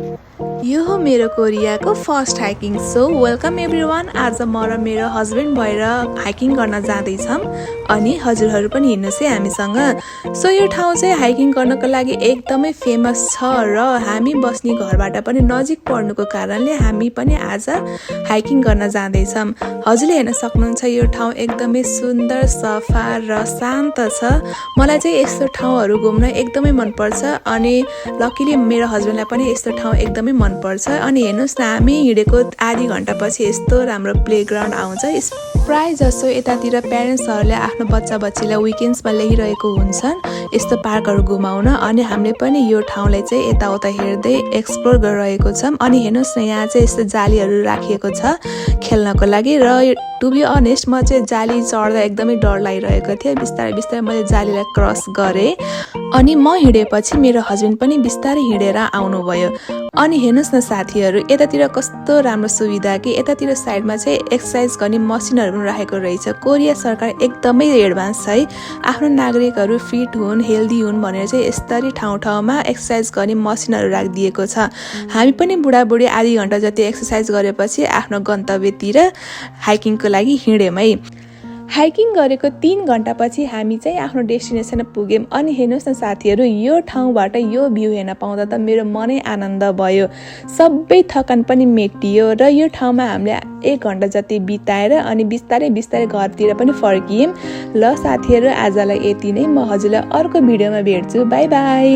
यो हो मेरो कोरियाको first hiking. So welcome everyone. आज म र मेरो हस्बेन्ड भएर हाइकिङ गर्न जाँदैछौँ अनि हजुरहरू पनि हिँड्नुहोस् है हामीसँग। सो यो ठाउँ चाहिँ हाइकिङ गर्नको लागि एकदमै फेमस छ र हामी बस्ने घरबाट पनि नजिक पर्नुको कारणले हामी पनि आज हाइकिङ गर्न जाँदैछौँ। हजुरले हेर्न सक्नुहुन्छ यो ठाउँ एकदमै सुन्दर, सफा र शान्त छ। मलाई चाहिँ यस्तो ठाउँहरू घुम्न एकदमै मनपर्छ अनि लकिली मेरो हस्बेन्डलाई पनि यस्तो ठाउँ एकदमै मनपर्छ। अनि हेर्नुहोस् न, हामी हिँडेको आधी घन्टापछि यस्तो राम्रो प्लेग्राउन्ड आउँछ। प्राय जसो यतातिर प्यारेन्ट्सहरूले आफ्नो बच्चा-बच्चीलाई विकेन्ड्समा ल्याइरहेको हुन्छन् यस्तो पार्कहरू घुमाउन, अनि हामीले पनि यो ठाउँलाई चाहिँ यताउता हेर्दै एक्सप्लोर गरिरहेको छौँ। अनि हेर्नुहोस् न, यहाँ चाहिँ यस्तो जालीहरू राखिएको छ खेल्नको लागि। र टु बी अनेस्ट म चाहिँ जाली चढ्दा एकदमै डर लागिरहेको थियो। बिस्तारै बिस्तारै मैले जालीलाई क्रस गरेँ अनि म हिँडेपछि मेरो हस्बेन्ड पनि बिस्तारै हिँडेर आउनुभयो। अनि हेर्नुहोस् न साथीहरू, यतातिर कस्तो राम्रो सुविधा कि यतातिर साइडमा चाहिँ एक्सर्साइज गर्ने मसिनहरू पनि राखेको रहेछ। कोरिया सरकार एकदमै एडभान्स छ है, आफ्नो नागरिकहरू फिट हुन्, हेल्दी हुन् भनेर चाहिँ यस्तरी ठाउँ ठाउँमा एक्सर्साइज गर्ने मसिनहरू राखिदिएको छ। हामी पनि बुढाबुढी आधी घन्टा जति एक्सर्साइज गरेपछि आफ्नो गन्तव्यतिर हाइकिङको लागि हिँड्यौँ है। हाइकिङ गरेको 3 घन्टापछि हामी चाहिँ आफ्नो डेस्टिनेसन पुग्यौँ। अनि हेर्नुहोस् न साथीहरू, यो ठाउँबाट यो भ्यू हेर्न पाउँदा त मेरो मनै आनन्द भयो, सबै थकान पनि मेटियो। र यो ठाउँमा हामीले 1 घन्टा जति बिताएर अनि बिस्तारै बिस्तारै घरतिर पनि फर्कियौँ। ल साथीहरू, आजलाई यति नै। म हजुरलाई अर्को भिडियोमा भेट्छु। By by.